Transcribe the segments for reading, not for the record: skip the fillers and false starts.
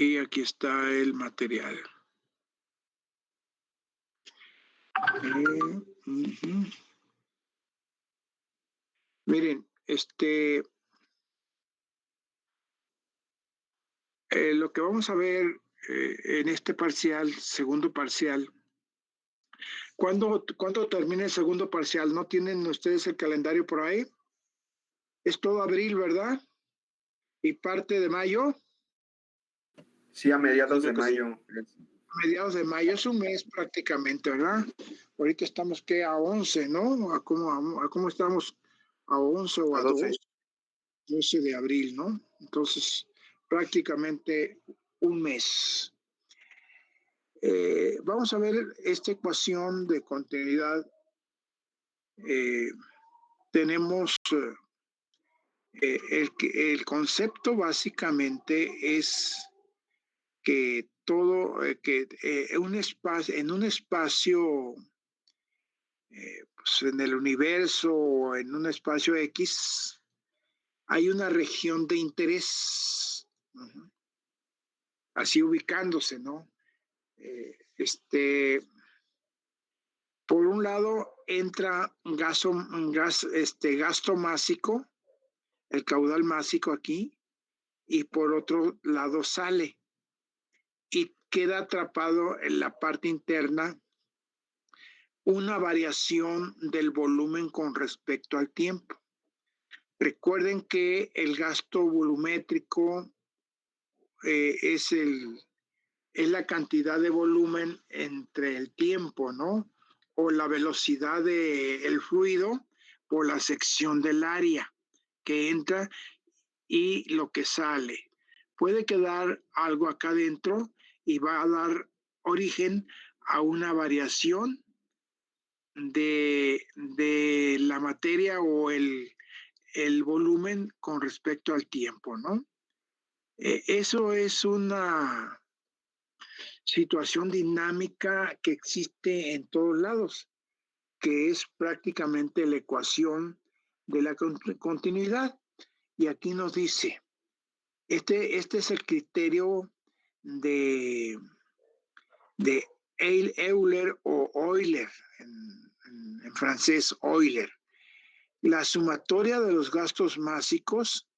Y aquí está el material. Miren, lo que vamos a ver en este parcial, segundo parcial, ¿cuándo termina el segundo parcial? ¿No tienen ustedes el calendario por ahí? Es todo abril, ¿verdad? ¿Y parte de mayo? Sí, a mediados de mayo. A mediados de mayo, es un mes prácticamente, ¿verdad? Ahorita estamos, ¿qué? A 11, ¿no? ¿A cómo estamos? ¿A 11 o a 12? 12 de abril, ¿no? Entonces, prácticamente un mes. Vamos a ver esta ecuación de continuidad. Tenemos el concepto básicamente es que todo, en un espacio, pues en el universo o en un espacio X, hay una región de interés, así ubicándose, ¿no? Por un lado entra gasto másico, el caudal másico aquí, y por otro lado sale y queda atrapado en la parte interna una variación del volumen con respecto al tiempo. Recuerden que el gasto volumétrico es la cantidad de volumen entre el tiempo, ¿no? O la velocidad del fluido por la sección del área que entra y lo que sale. Puede quedar algo acá adentro y va a dar origen a una variación de la materia o el volumen con respecto al tiempo, ¿no? Eso es una situación dinámica que existe en todos lados, que es prácticamente la ecuación de la continuidad. Y aquí nos dice, este es el criterio de Euler o Euler, en francés Euler. La sumatoria de los gastos máxicos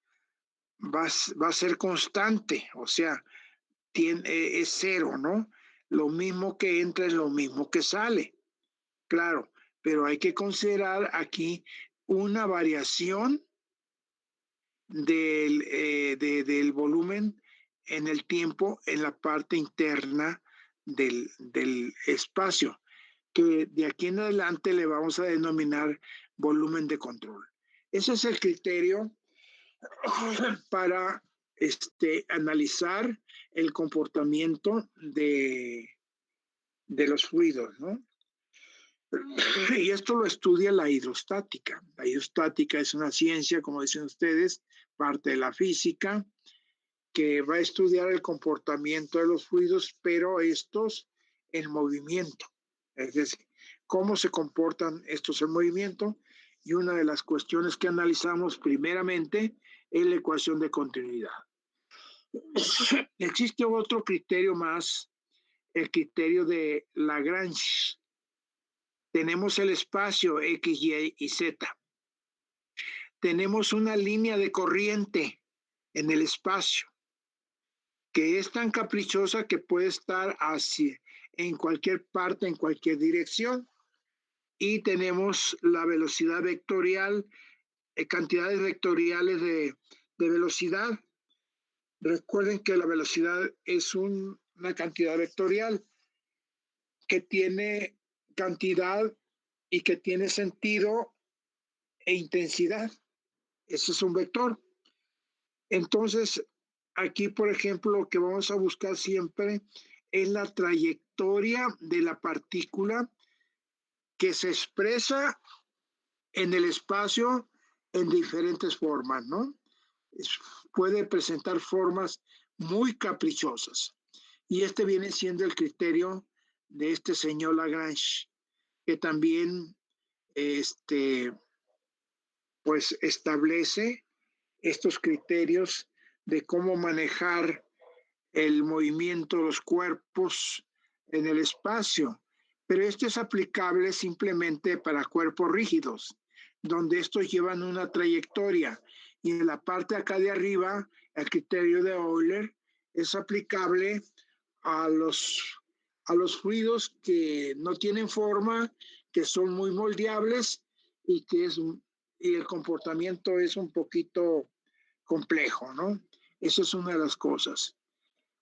va a ser constante, o sea, es cero, ¿no? Lo mismo que entra es lo mismo que sale. Claro, pero hay que considerar aquí una variación del volumen en el tiempo en la parte interna del espacio, que de aquí en adelante le vamos a denominar volumen de control. Ese es el criterio para analizar el comportamiento de los fluidos, ¿no? Y esto lo estudia la hidrostática. La hidrostática es una ciencia, como dicen ustedes, parte de la física, que va a estudiar el comportamiento de los fluidos, pero estos en movimiento. Es decir, cómo se comportan estos en movimiento. Y una de las cuestiones que analizamos primeramente es la ecuación de continuidad. Existe otro criterio más, el criterio de Lagrange. Tenemos el espacio X, Y y Z. Tenemos una línea de corriente en el espacio que es tan caprichosa que puede estar en cualquier parte, en cualquier dirección. Y tenemos la velocidad vectorial, cantidades vectoriales de velocidad. Recuerden que la velocidad es una cantidad vectorial que tiene cantidad y que tiene sentido e intensidad. Ese es un vector. Entonces, aquí, por ejemplo, lo que vamos a buscar siempre es la trayectoria de la partícula que se expresa en el espacio en diferentes formas, ¿no? Puede presentar formas muy caprichosas. Y este viene siendo el criterio de este señor Lagrange, que también pues establece estos criterios de cómo manejar el movimiento de los cuerpos en el espacio, pero esto es aplicable simplemente para cuerpos rígidos, donde estos llevan una trayectoria. Y en la parte acá de arriba, el criterio de Euler es aplicable a los fluidos que no tienen forma, que son muy moldeables y y el comportamiento es un poquito complejo, ¿no? Esa es una de las cosas.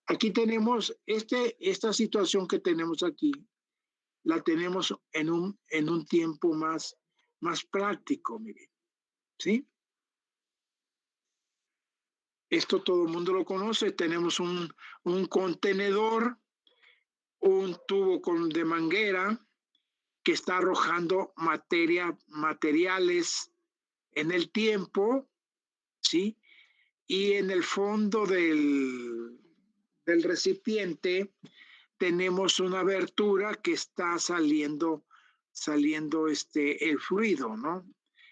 Aquí tenemos esta situación que tenemos aquí, la tenemos en un tiempo más práctico, miren, ¿sí? Esto todo el mundo lo conoce. Tenemos un contenedor, un tubo de manguera que está arrojando materiales en el tiempo, ¿sí? Y en el fondo del recipiente tenemos una abertura que está saliendo el fluido, ¿no?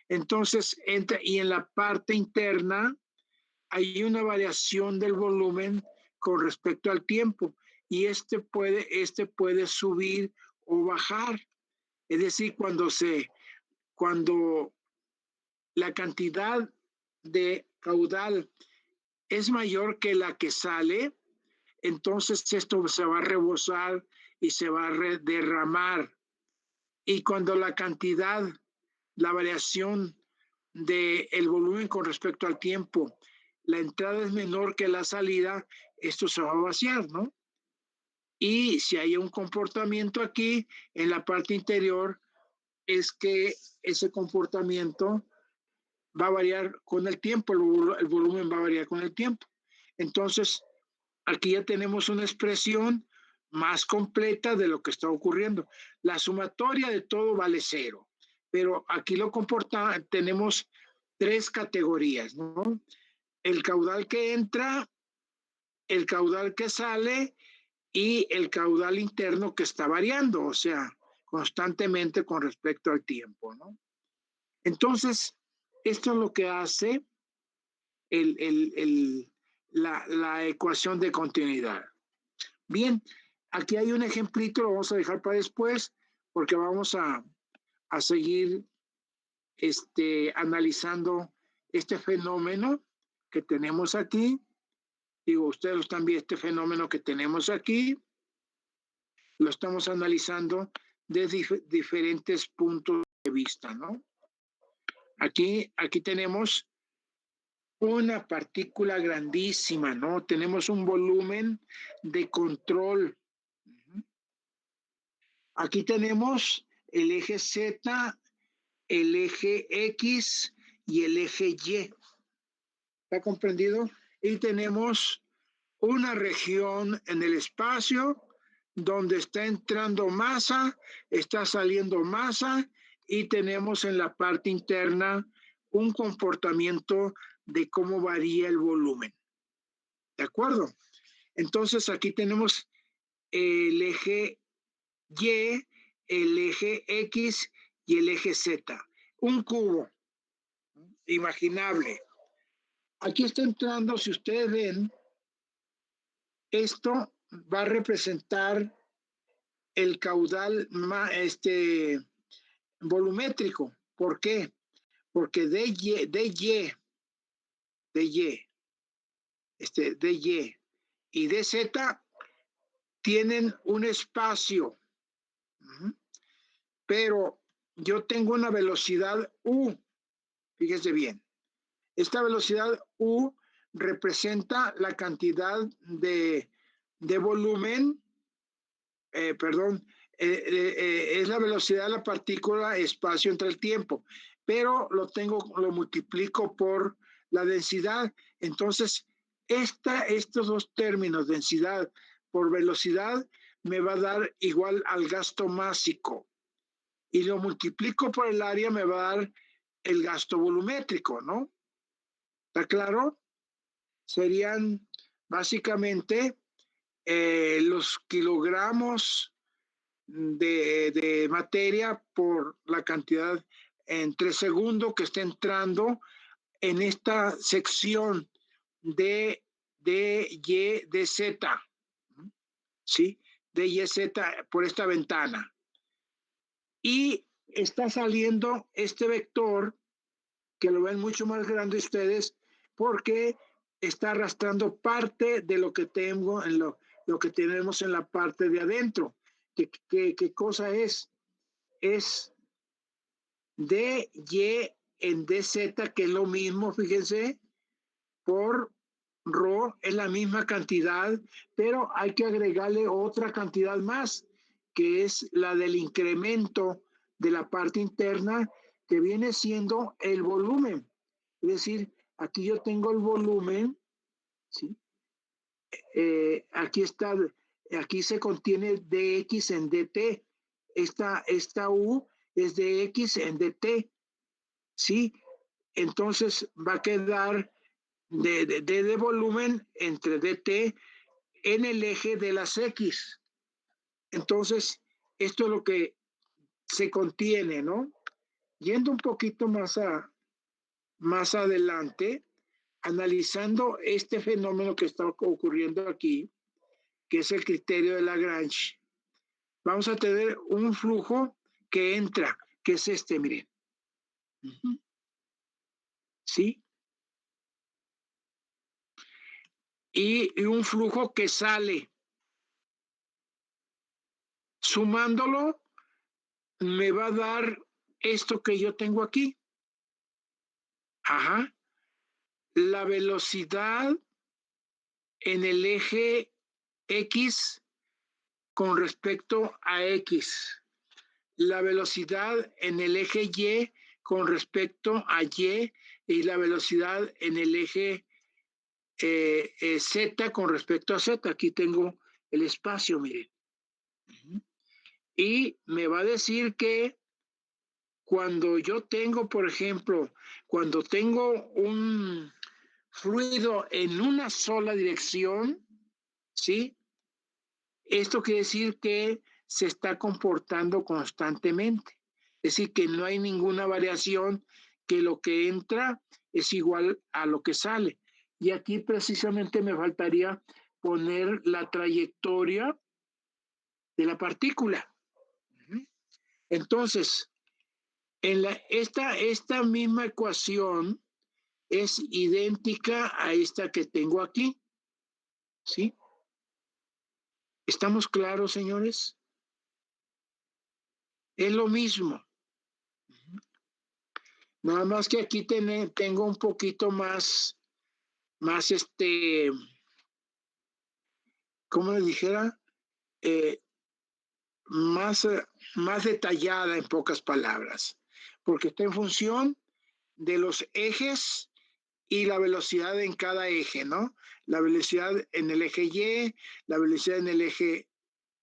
Entonces, y en la parte interna hay una variación del volumen con respecto al tiempo y este puede subir o bajar. Es decir, cuando la cantidad de caudal es mayor que la que sale, entonces esto se va a rebosar y se va a derramar. Y cuando la variación del volumen con respecto al tiempo, la entrada es menor que la salida, esto se va a vaciar, ¿no? Y si hay un comportamiento aquí en la parte interior, es que ese comportamiento va a variar con el tiempo, el volumen va a variar con el tiempo. Entonces, aquí ya tenemos una expresión más completa de lo que está ocurriendo. La sumatoria de todo vale 0, pero aquí tenemos 3 categorías, ¿no? El caudal que entra, el caudal que sale y el caudal interno que está variando, o sea, constantemente con respecto al tiempo, ¿no? Entonces, esto es lo que hace el, el, el, la ecuación de continuidad. Bien, aquí hay un ejemplito, lo vamos a dejar para después, porque vamos a seguir analizando este fenómeno que tenemos aquí. Digo, ustedes también este fenómeno que tenemos aquí, lo estamos analizando desde diferentes puntos de vista, ¿no? Aquí tenemos una partícula grandísima, ¿no? Tenemos un volumen de control. Aquí tenemos el eje Z, el eje X y el eje Y. ¿Está comprendido? Y tenemos una región en el espacio donde está entrando masa, está saliendo masa y tenemos en la parte interna un comportamiento de cómo varía el volumen. ¿De acuerdo? Entonces aquí tenemos el eje Y, el eje X y el eje Z. Un cubo imaginable. Aquí está entrando, si ustedes ven, esto va a representar el caudal volumétrico. ¿Por qué? Porque DY y DZ tienen un espacio, pero yo tengo una velocidad U. Fíjese bien, esta velocidad U representa la cantidad de volumen, es la velocidad de la partícula espacio entre el tiempo, pero lo multiplico por la densidad. Entonces, estos dos términos, densidad por velocidad, me va a dar igual al gasto másico. Y lo multiplico por el área, me va a dar el gasto volumétrico, ¿no? ¿Está claro? Serían básicamente los kilogramos de materia por la cantidad entre segundo que está entrando en esta sección de DY, DZ, ¿sí? DYZ por esta ventana. Y está saliendo este vector, que lo ven mucho más grande ustedes, porque está arrastrando parte de lo que tengo en lo que tenemos en la parte de adentro. ¿Qué cosa es? Es DY en DZ, que es lo mismo, fíjense, por Rho es la misma cantidad, pero hay que agregarle otra cantidad más, que es la del incremento de la parte interna, que viene siendo el volumen. Es decir, aquí yo tengo el volumen, ¿sí? Aquí se contiene dx en dt. Esta U es dx en dt, ¿sí? Entonces va a quedar de volumen entre dt en el eje de las x. Entonces, esto es lo que se contiene, ¿no? Yendo un poquito más adelante, analizando este fenómeno que está ocurriendo aquí, que es el criterio de Lagrange, vamos a tener un flujo que entra, que es este, miren. ¿Sí? Y un flujo que sale. Sumándolo, me va a dar esto que yo tengo aquí. Ajá. La velocidad en el eje X con respecto a X. La velocidad en el eje Y con respecto a Y, y la velocidad en el eje Z con respecto a Z. Aquí tengo el espacio, miren. Y me va a decir que cuando yo tengo, por ejemplo, cuando tengo un fluido en una sola dirección, ¿sí? Esto quiere decir que se está comportando constantemente. Es decir, que no hay ninguna variación, que lo que entra es igual a lo que sale. Y aquí precisamente me faltaría poner la trayectoria de la partícula. Entonces, esta misma ecuación es idéntica a esta que tengo aquí. ¿Sí? ¿Estamos claros, señores? Es lo mismo. Nada más que aquí tengo un poquito más ¿cómo le dijera? Más detallada, en pocas palabras, porque está en función de los ejes y la velocidad en cada eje, ¿no? La velocidad en el eje Y, la velocidad en el eje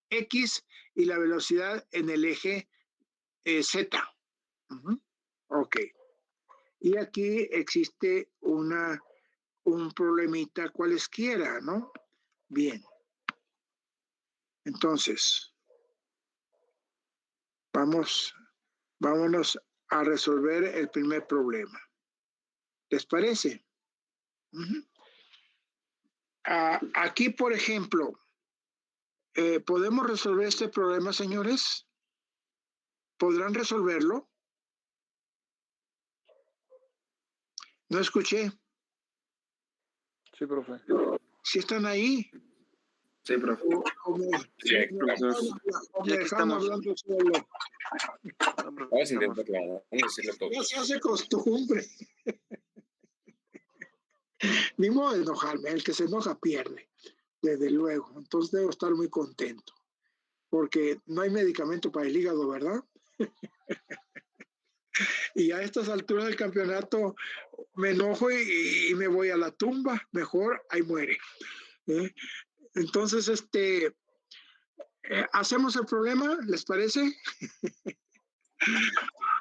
X y la velocidad en el eje Z. Ok. Y aquí existe un problemita cualesquiera, ¿no? Bien. Entonces, vámonos a resolver el primer problema. ¿Les parece? Aquí, por ejemplo, ¿podemos resolver este problema, señores? ¿Podrán resolverlo? No escuché. Sí, profe. ¿Sí están ahí? Sí, profe. O me dejaron hablando solo. Vamos a intentarlo, vamos a decirlo todo. Ya se hace costumbre. Ni modo de enojarme, el que se enoja pierde, desde luego. Entonces debo estar muy contento, porque no hay medicamento para el hígado, ¿verdad? Y a estas alturas del campeonato me enojo y me voy a la tumba, mejor ahí muere. Entonces, ¿hacemos el problema? ¿Les parece?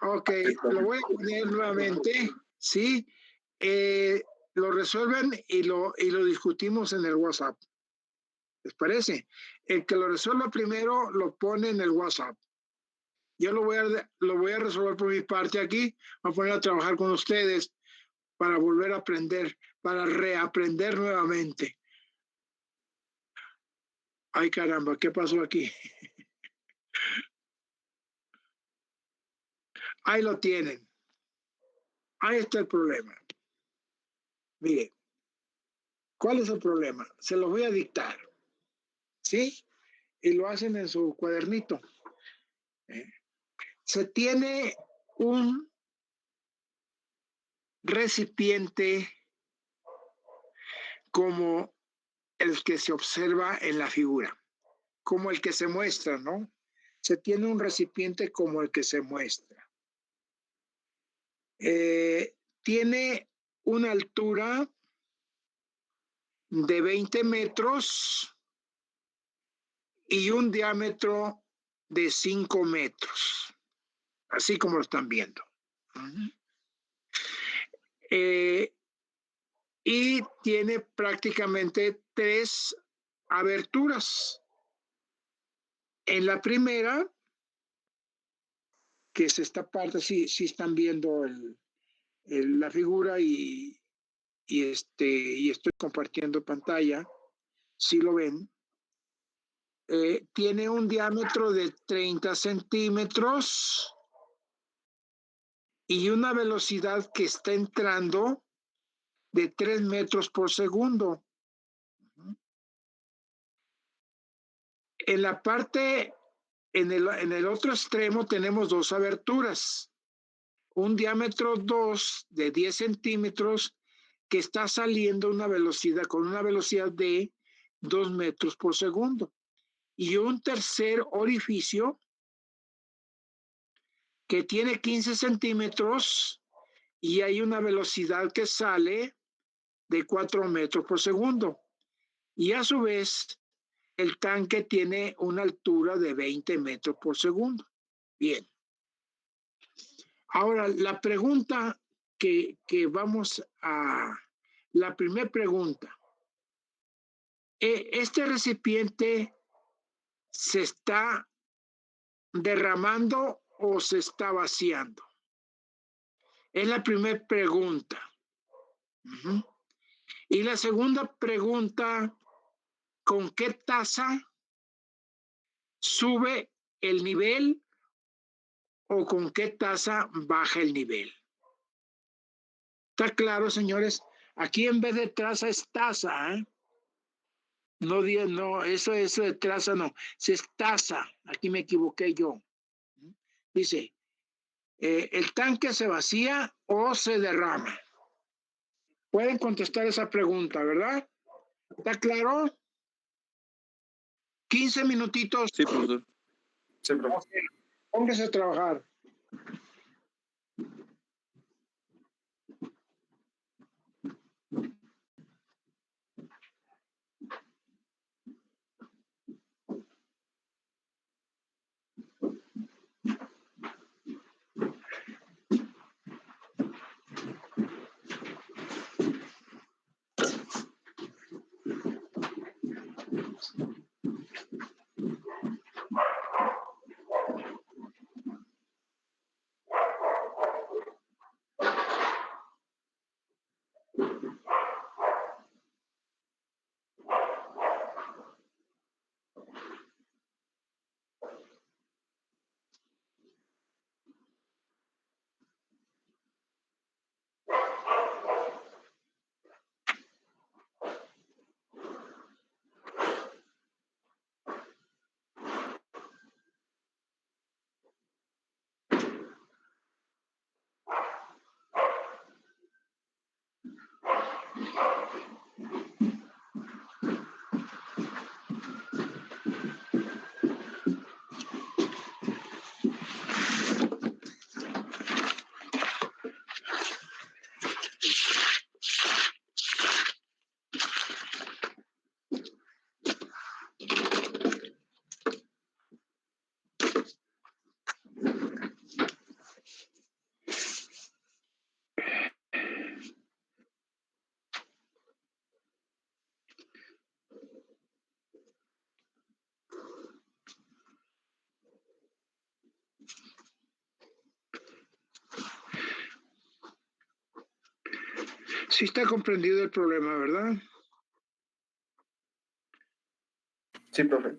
Ok, lo voy a poner nuevamente, ¿sí? Lo resuelven y lo discutimos en el WhatsApp. ¿Les parece? El que lo resuelva primero lo pone en el WhatsApp. Yo lo voy a resolver por mi parte aquí. Voy a poner a trabajar con ustedes para volver a aprender, para reaprender nuevamente. Ay, caramba, ¿qué pasó aquí? Ahí lo tienen. Ahí está el problema. Mire, ¿cuál es el problema? Se los voy a dictar, ¿sí? Y lo hacen en su cuadernito. Se tiene un recipiente como el que se observa en la figura, como el que se muestra, ¿no? Se tiene un recipiente como el que se muestra. Tiene una altura de 20 metros y un diámetro de 5 metros, así como lo están viendo. Y tiene prácticamente 3 aberturas. En la primera, que es esta parte, sí están viendo la figura y estoy compartiendo pantalla, si lo ven. Tiene un diámetro de 30 centímetros y una velocidad que está entrando de 3 metros por segundo. En la parte, en el otro extremo tenemos 2 aberturas. Un diámetro 2 de 10 centímetros que está saliendo con una velocidad de 2 metros por segundo. Y un tercer orificio que tiene 15 centímetros y hay una velocidad que sale de 4 metros por segundo. Y a su vez, el tanque tiene una altura de 20 metros por segundo. Bien. Ahora, la pregunta que vamos a... La primera pregunta. ¿Este recipiente se está derramando o se está vaciando? Es la primera pregunta. Y la segunda pregunta, ¿con qué tasa sube el nivel o con qué tasa baja el nivel? ¿Está claro, señores? Aquí en vez de tasa es tasa, ¿eh? No, eso de tasa no, es tasa. Aquí me equivoqué yo. Dice, ¿el tanque se vacía o se derrama? Pueden contestar esa pregunta, ¿verdad? ¿Está claro? 15 minutitos. Sí, profesor. Sí, profe. Okay. Póngase a trabajar. Sí está comprendido el problema, ¿verdad? Sí, profe.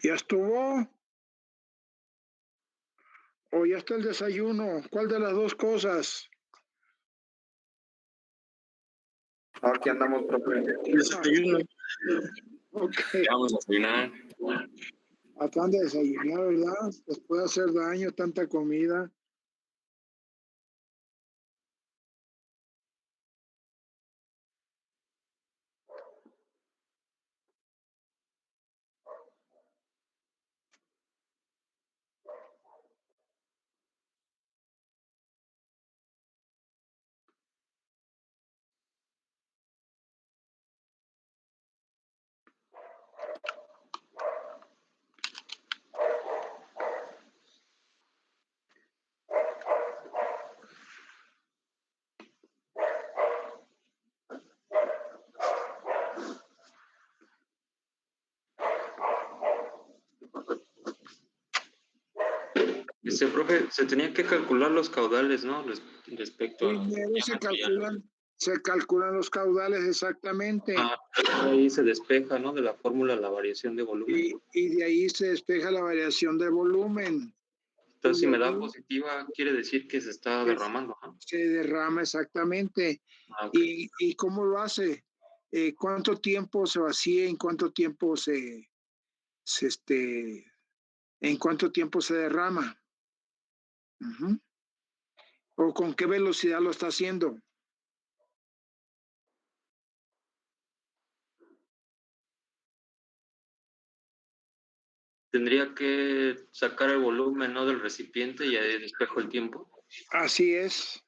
¿Ya estuvo? ¿O ya está el desayuno? ¿Cuál de las dos cosas? Aquí andamos, profe. Desayuno. Ok, Ya vamos a desayunar. acaban de desayunar, ¿verdad? Les puede hacer daño tanta comida. Profe, se tenían que calcular los caudales, ¿no? Respecto a... Primero se calculan los caudales exactamente. Ahí se despeja, ¿no? De la fórmula la variación de volumen. Y de ahí se despeja la variación de volumen. Entonces, si me da positiva, quiere decir que se está derramando, ¿no? Se derrama exactamente. Okay. ¿Y cómo lo hace? ¿Cuánto tiempo se vacía? ¿En cuánto tiempo en cuánto tiempo se derrama? Uh-huh. ¿O con qué velocidad lo está haciendo? Tendría que sacar el volumen, ¿no? Del recipiente y ahí despejo el tiempo. Así es.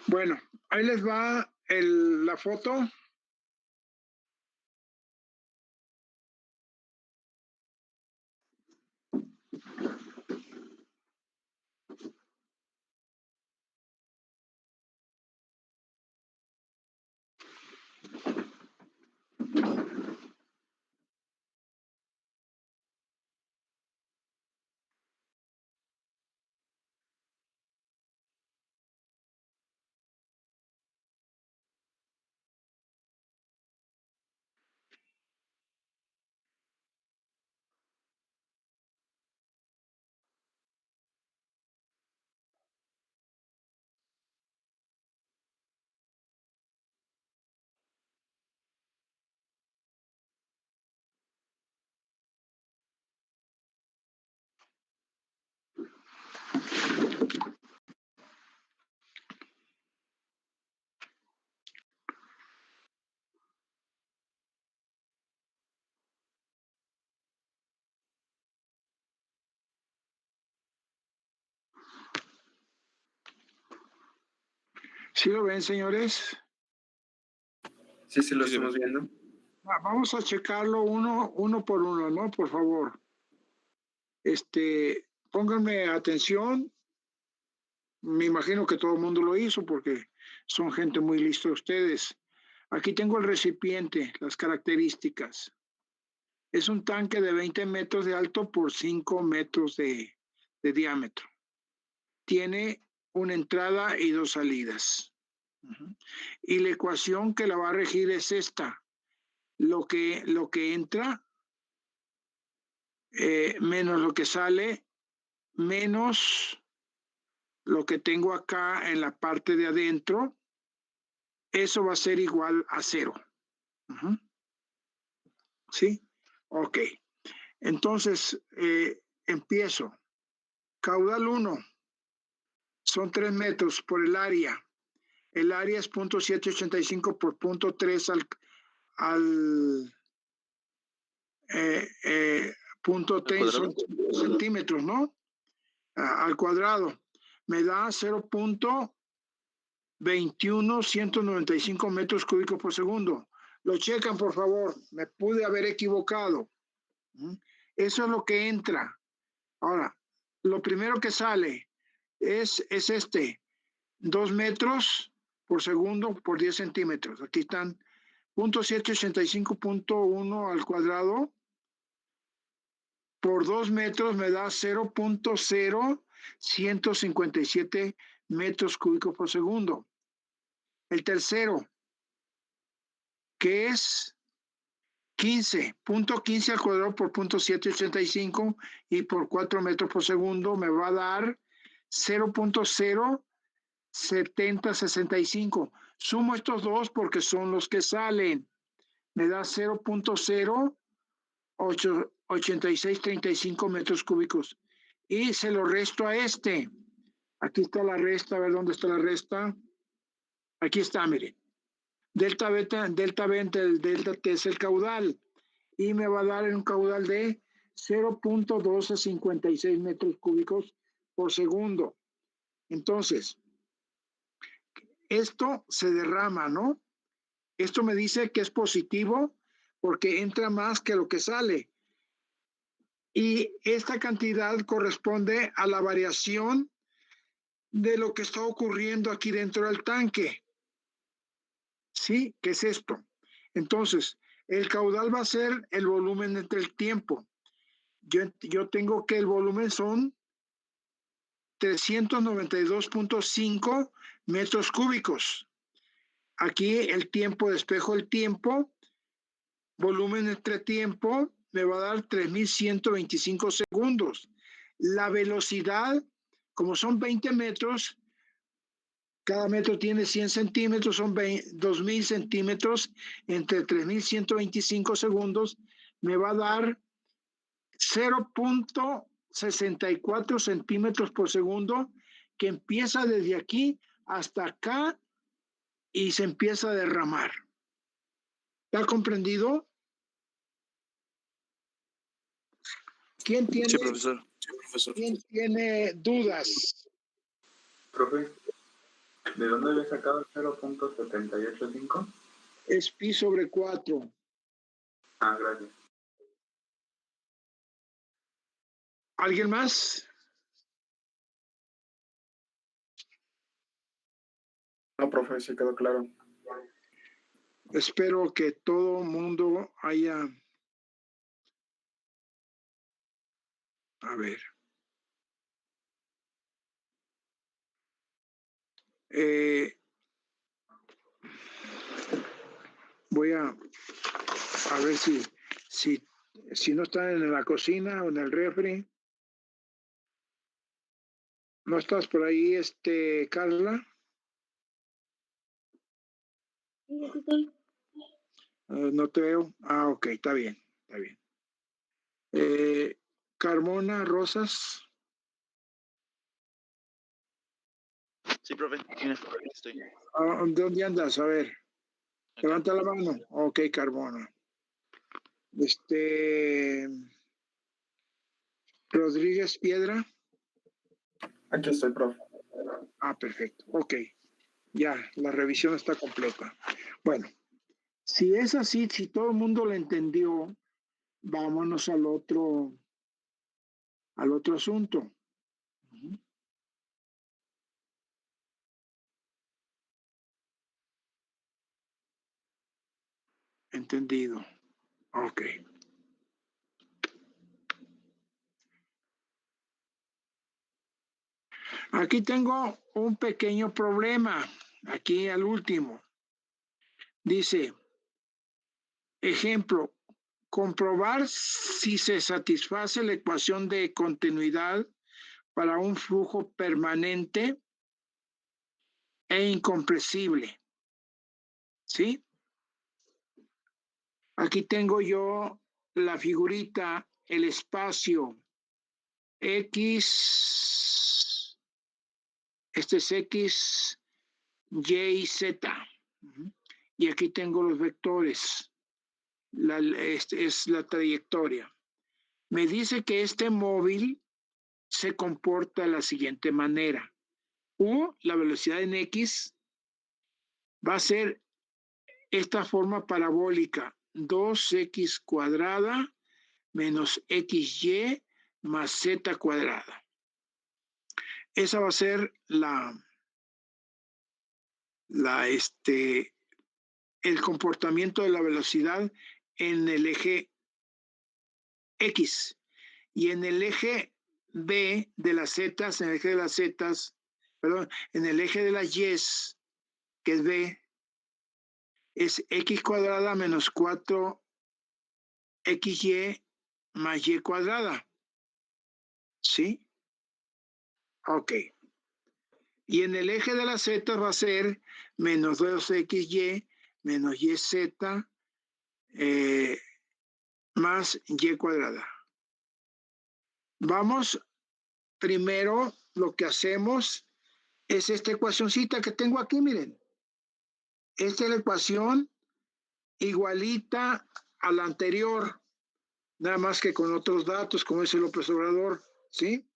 Bueno, ahí les va la foto. ¿Sí lo ven, señores? Sí, sí, lo estamos viendo. Vamos a checarlo uno por uno, ¿no? Por favor. Pónganme atención. Me imagino que todo el mundo lo hizo porque son gente muy lista ustedes. Aquí tengo el recipiente, las características. Es un tanque de 20 metros de alto por 5 metros de diámetro. Tiene una entrada y 2 salidas. Y la ecuación que la va a regir es esta. Lo que entra menos lo que sale, menos lo que tengo acá en la parte de adentro, eso va a ser igual a 0. ¿Sí? Ok. Entonces, empiezo. Caudal 1 son 3 metros por el área. El área es 0.785 por 0.3 al 0.3 centímetros, ¿no? Al cuadrado. Me da 0.21195 metros cúbicos por segundo. Lo checan, por favor. Me pude haber equivocado. Eso es lo que entra. Ahora, lo primero que sale es 2 metros por segundo por 10 centímetros. Aquí están 0.785.1 al cuadrado por 2 metros me da 0.0157 metros cúbicos por segundo. El tercero, que es 15.15 al cuadrado por 0.785 y por 4 metros por segundo, me va a dar 0.07065. Sumo estos dos porque son los que salen. Me da 0.08635 metros cúbicos. Y se lo resto a este. Aquí está la resta, a ver dónde está la resta. Aquí está, miren. Delta B, delta T es el caudal. Y me va a dar un caudal de 0.1256 metros cúbicos por segundo. Entonces, esto se derrama, ¿no? Esto me dice que es positivo porque entra más que lo que sale. Y esta cantidad corresponde a la variación de lo que está ocurriendo aquí dentro del tanque. ¿Sí? ¿Qué es esto? Entonces, el caudal va a ser el volumen entre el tiempo. Yo tengo que el volumen son 392.5 metros cúbicos. Aquí el tiempo, despejo el tiempo, volumen entre tiempo, me va a dar 3.125 segundos. La velocidad, como son 20 metros, cada metro tiene 100 centímetros, son 2.000 centímetros entre 3.125 segundos, me va a dar 0.64 centímetros por segundo, que empieza desde aquí hasta acá y se empieza a derramar. ¿Está comprendido? ¿Quién tiene, Sí, profesor. ¿quién tiene dudas? Profe, ¿de dónde había sacado el 0.785? Es pi sobre 4. Ah, gracias. ¿Alguien más? No, profe, sí quedó claro. Espero que todo mundo haya... A ver. Voy a ver si no están en la cocina o en el refri. ¿No estás por ahí, Carla? No te veo. Ah, ok, está bien, está bien. Carmona, Rosas. Sí, profe, aquí estoy. ¿Dónde andas? A ver, levanta la mano. Ok, Carmona. Rodríguez Piedra. Aquí estoy, profe. Ah, perfecto. Ok, ya, la revisión está completa. Bueno, si es así, si todo el mundo lo entendió, vámonos al otro asunto. Entendido. Ok. Aquí tengo un pequeño problema. Aquí al último. Dice, ejemplo, comprobar si se satisface la ecuación de continuidad para un flujo permanente e incompresible. ¿Sí? Aquí tengo yo la figurita, el espacio X, este es X, Y, Z. Y aquí tengo los vectores. Es la trayectoria. Me dice que este móvil se comporta de la siguiente manera. La velocidad en X va a ser esta forma parabólica, 2x cuadrada menos xy más z cuadrada. Esa va a ser el comportamiento de la velocidad en el eje X. Y en el eje B de las Z, en el eje de las Z, perdón, en el eje de las Y, que es B, es X cuadrada menos 4XY más Y cuadrada. ¿Sí? Ok. Y en el eje de las Z va a ser menos 2XY menos YZ más Y cuadrada. Vamos, primero lo que hacemos es esta ecuacioncita que tengo aquí, miren. Esta es la ecuación igualita a la anterior, nada más que con otros datos, como dice López Obrador, ¿sí?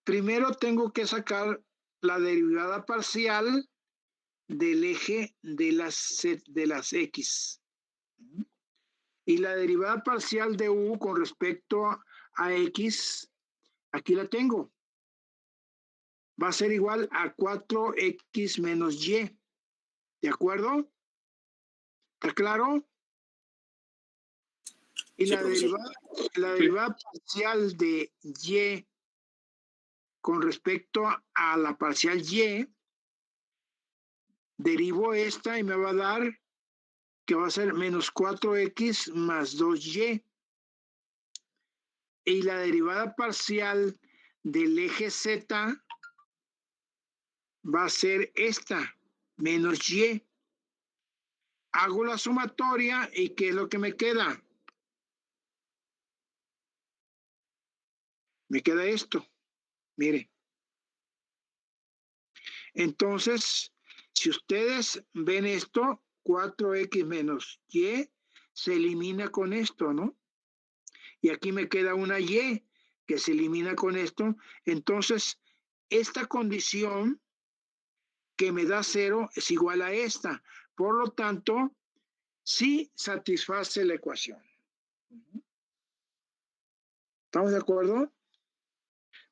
Primero tengo que sacar la derivada parcial del eje de las X. Y la derivada parcial de U con respecto a X, aquí la tengo. Va a ser igual a 4X menos Y. ¿De acuerdo? ¿Está claro? Y Sí, la profesor. derivada parcial de Y con respecto a la parcial Y, derivo esta y me va a dar que va a ser menos 4X más 2Y. Y la derivada parcial del eje Z va a ser esta, menos Y. Hago la sumatoria y ¿qué es lo que me queda? Me queda esto. Mire. Entonces, si ustedes ven esto, 4X menos Y se elimina con esto, ¿no? Y aquí me queda una Y que se elimina con esto. Entonces, esta condición que me da 0 es igual a esta. Por lo tanto, sí satisface la ecuación. ¿Estamos de acuerdo?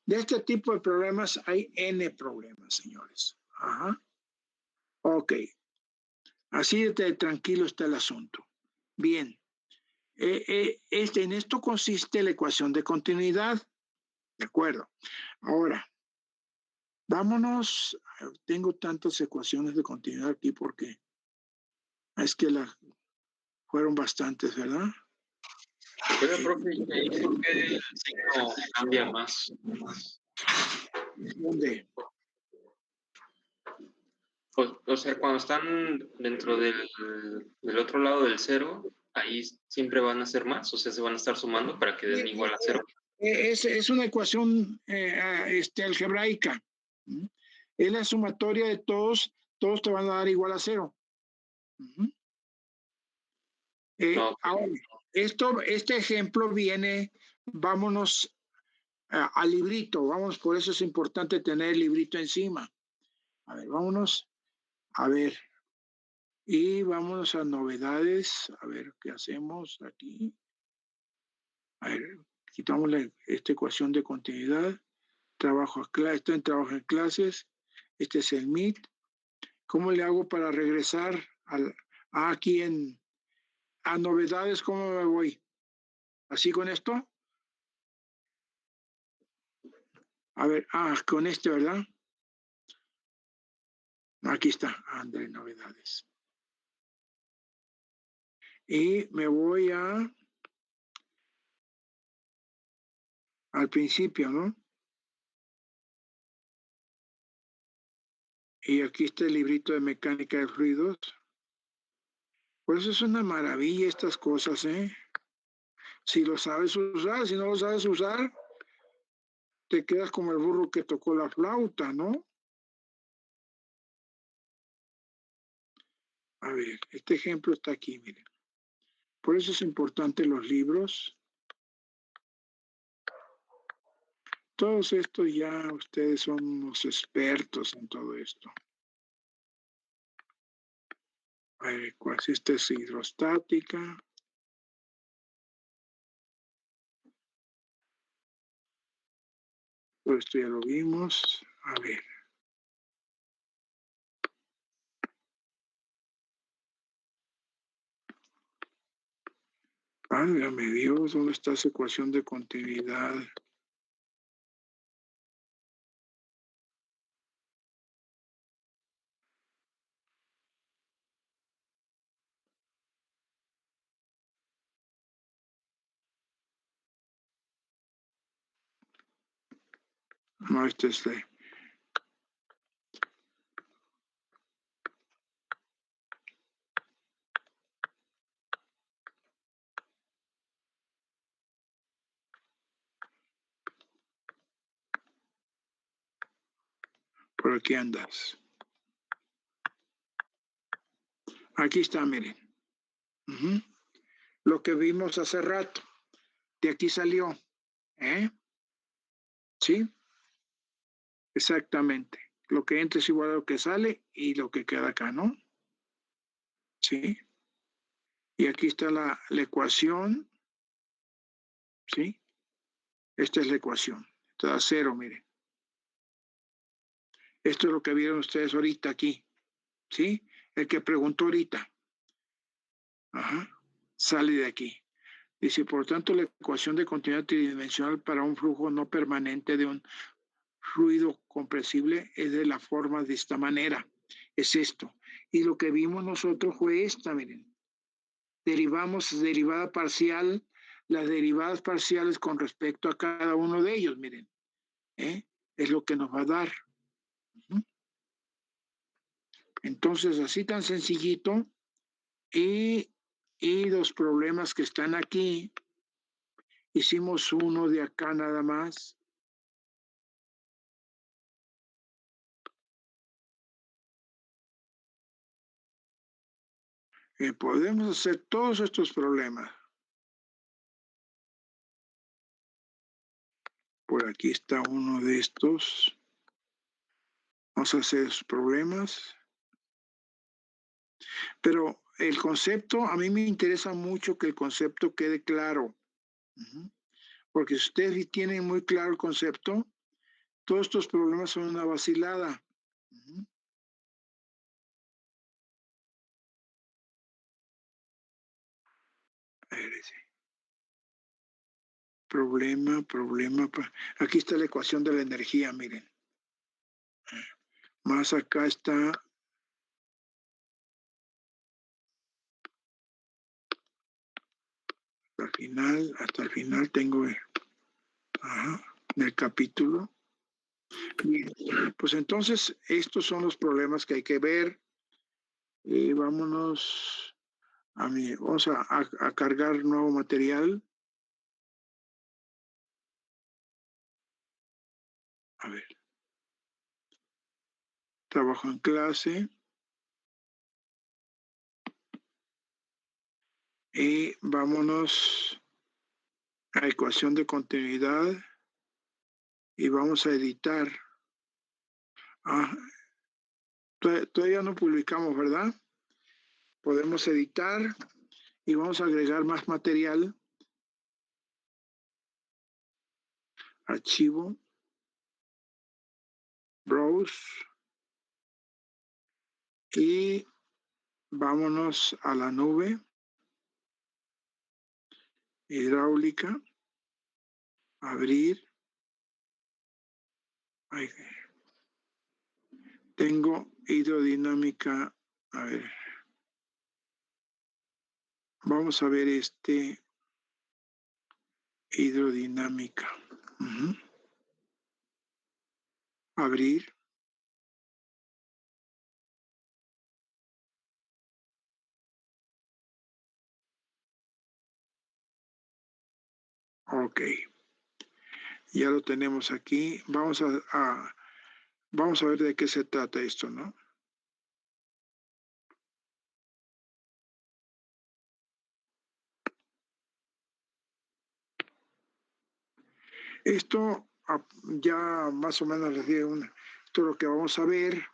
De este tipo de problemas hay N problemas, señores. Ajá. Ok. Así de tranquilo está el asunto. Bien. En esto consiste la ecuación de continuidad. De acuerdo. Ahora, vámonos. Tengo tantas ecuaciones de continuidad aquí porque es que fueron bastantes, ¿verdad? Oiga, profe, ¿y ahí por qué el signo cambia más? ¿Dónde? O sea, cuando están dentro del otro lado del cero, ahí siempre van a ser más, o sea, se van a estar sumando para que den igual a cero. Es una ecuación algebraica. Es la sumatoria de todos te van a dar igual a 0. No, Ahora, este ejemplo viene, vámonos al librito, vamos, por eso es importante tener el librito encima. A ver, vámonos, a ver, y vámonos a novedades, a ver qué hacemos aquí. A ver, quitamos esta ecuación de continuidad, está en trabajo en clases, este es el Meet. ¿Cómo le hago para regresar aquí a novedades? ¿Cómo me voy? ¿Así con esto? A ver, con este, ¿verdad? Aquí está, André, novedades. Y me voy al principio, ¿no? Y aquí está el librito de mecánica de fluidos. Por eso es una maravilla estas cosas, ¿eh? Si lo sabes usar, si no lo sabes usar, te quedas como el burro que tocó la flauta, ¿no? A ver, este ejemplo está aquí, miren. Por eso es importante los libros. Todos estos ya ustedes son unos expertos en todo esto. A ver, esta es hidrostática. Todo esto ya lo vimos. A ver. Válgame Dios, ¿dónde está esa ecuación de continuidad? No, este es por aquí andas. Aquí está, miren. Lo que vimos hace rato. De aquí salió. ¿Sí? Exactamente. lo que entra es igual a lo que sale y lo que queda acá, ¿no? ¿Sí? Y aquí está la ecuación, ¿sí? Esta es la ecuación. Está a 0, miren. Esto es lo que vieron ustedes ahorita aquí, ¿sí? El que preguntó ahorita. Ajá. Sale de aquí. Dice, por tanto, la ecuación de continuidad tridimensional para un flujo no permanente de un fluido compresible es de la forma de esta manera. Es esto. Y lo que vimos nosotros fue esta, miren. Derivamos derivada parcial, las derivadas parciales con respecto a cada uno de ellos, miren. Es lo que nos va a dar. Entonces, así tan sencillito. Y los problemas que están aquí, hicimos uno de acá nada más. Podemos hacer todos estos problemas. Por aquí está uno de estos. Vamos a hacer esos problemas. Pero el concepto, a mí me interesa mucho que el concepto quede claro. Porque si ustedes tienen muy claro el concepto, todos estos problemas son una vacilada. A ver, problema. Aquí está la ecuación de la energía, miren. Más acá está hasta el final tengo del capítulo. Bien, pues entonces estos son los problemas que hay que ver. Vámonos vamos a cargar nuevo material. A ver. Trabajo en clase. Y vámonos a ecuación de continuidad. Y vamos a editar. Todavía no publicamos, ¿verdad? Podemos editar y vamos a agregar más material. Archivo. Browse. Y vámonos a la nube. Hidráulica. Abrir. Tengo hidrodinámica. A ver. Vamos a ver hidrodinámica. Abrir. Ok. Ya lo tenemos aquí. Vamos a ver de qué se trata esto, ¿no? Esto ya más o menos les digo esto es lo que vamos a ver.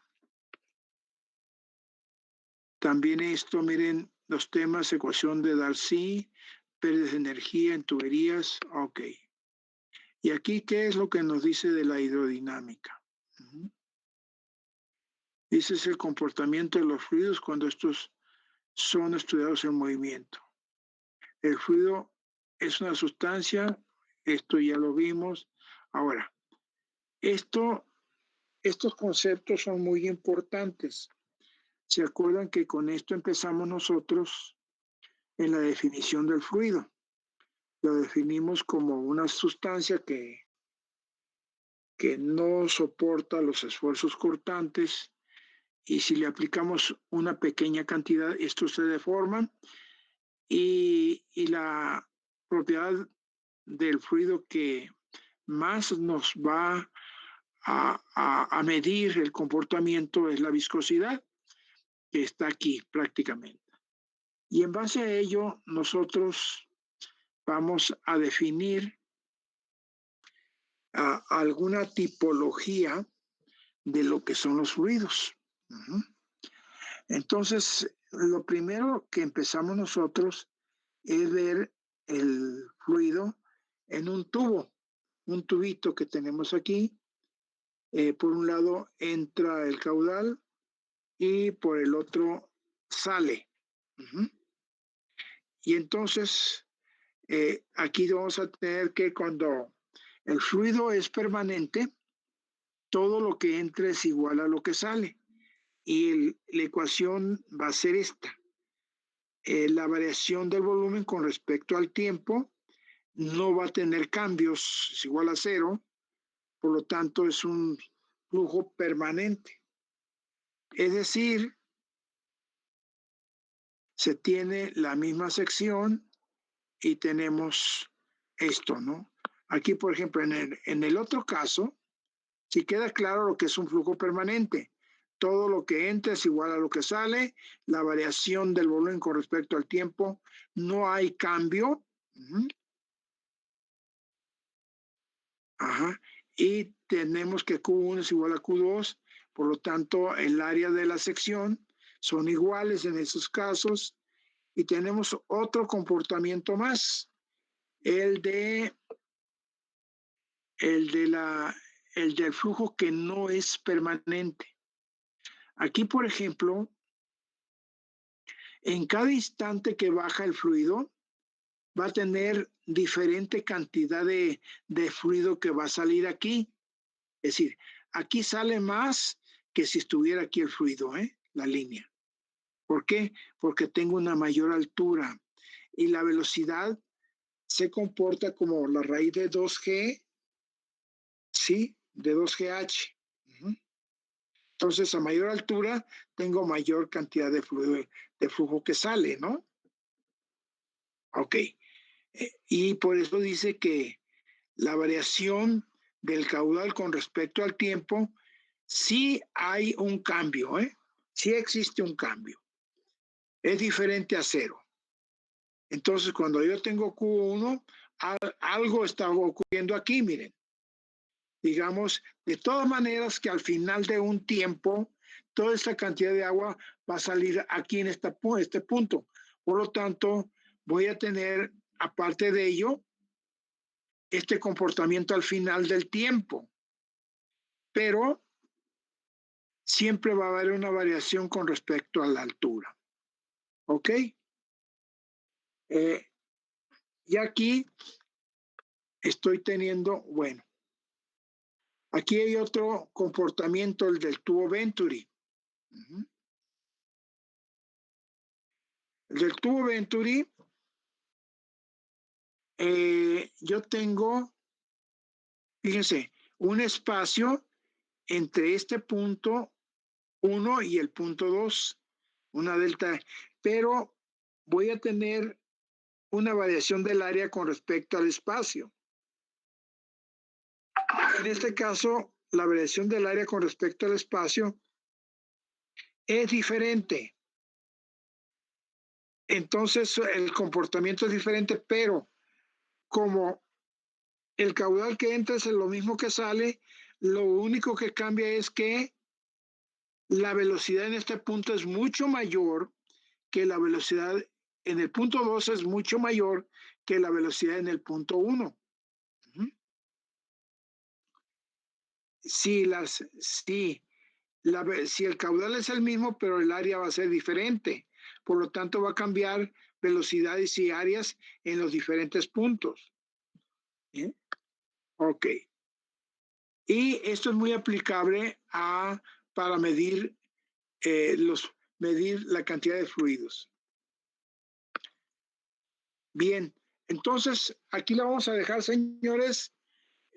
También esto, miren, los temas, ecuación de Darcy, pérdidas de energía en tuberías, ok. Y aquí, ¿qué es lo que nos dice de la hidrodinámica? Ese es el comportamiento de los fluidos cuando estos son estudiados en movimiento. El fluido es una sustancia, esto ya lo vimos. Ahora, estos conceptos son muy importantes. ¿Se acuerdan que con esto empezamos nosotros en la definición del fluido? Lo definimos como una sustancia que no soporta los esfuerzos cortantes y si le aplicamos una pequeña cantidad, estos se deforman y la propiedad del fluido que más nos va a medir el comportamiento es la viscosidad, que está aquí prácticamente. Y en base a ello, nosotros vamos a definir alguna tipología de lo que son los fluidos. Ujú. Entonces, lo primero que empezamos nosotros es ver el fluido en un tubo, un tubito que tenemos aquí. Por un lado entra el caudal y por el otro sale. Ujú. Y entonces, aquí vamos a tener que cuando el fluido es permanente, todo lo que entra es igual a lo que sale. Y la ecuación va a ser esta. La variación del volumen con respecto al tiempo no va a tener cambios, es igual a cero, por lo tanto es un flujo permanente. Es decir, se tiene la misma sección y tenemos esto, ¿no? Aquí, por ejemplo, en el otro caso, si queda claro lo que es un flujo permanente, todo lo que entra es igual a lo que sale, la variación del volumen con respecto al tiempo, no hay cambio. Uh-huh. Ajá. Y tenemos que Q1 es igual a Q2, por lo tanto, el área de la sección son iguales en esos casos. Y tenemos otro comportamiento más, el del flujo que no es permanente. Aquí, por ejemplo, en cada instante que baja el fluido, va a tener diferente cantidad de fluido que va a salir aquí. Es decir, aquí sale más que si estuviera aquí el fluido, la línea. ¿Por qué? Porque tengo una mayor altura y la velocidad se comporta como la raíz de 2G, ¿sí? De 2GH. Uh-huh. Entonces, a mayor altura, tengo mayor cantidad de flujo que sale, ¿no? Ok. Y por eso dice que la variación del caudal con respecto al tiempo, sí hay un cambio, sí existe un cambio. Es diferente a cero. Entonces, cuando yo tengo Q1, algo está ocurriendo aquí, miren. Digamos, de todas maneras que al final de un tiempo, toda esta cantidad de agua va a salir aquí en este punto. Por lo tanto, voy a tener, aparte de ello, este comportamiento al final del tiempo. Pero siempre va a haber una variación con respecto a la altura. ¿Ok? Y aquí estoy teniendo, bueno, aquí hay otro comportamiento, el del tubo Venturi. Uh-huh. El del tubo Venturi, yo tengo, fíjense, un espacio entre este punto 1 y el punto 2, una delta, pero voy a tener una variación del área con respecto al espacio. En este caso, la variación del área con respecto al espacio es diferente. Entonces, el comportamiento es diferente, pero como el caudal que entra es lo mismo que sale, lo único que cambia es que la velocidad en este punto es mucho mayor que la velocidad en el punto 2 es mucho mayor que la velocidad en el punto 1. Uh-huh. Si el caudal es el mismo, pero el área va a ser diferente. Por lo tanto, va a cambiar velocidades y áreas en los diferentes puntos. ¿Eh? Ok. Y esto es muy aplicable para medir la cantidad de fluidos. Bien, entonces aquí la vamos a dejar, señores.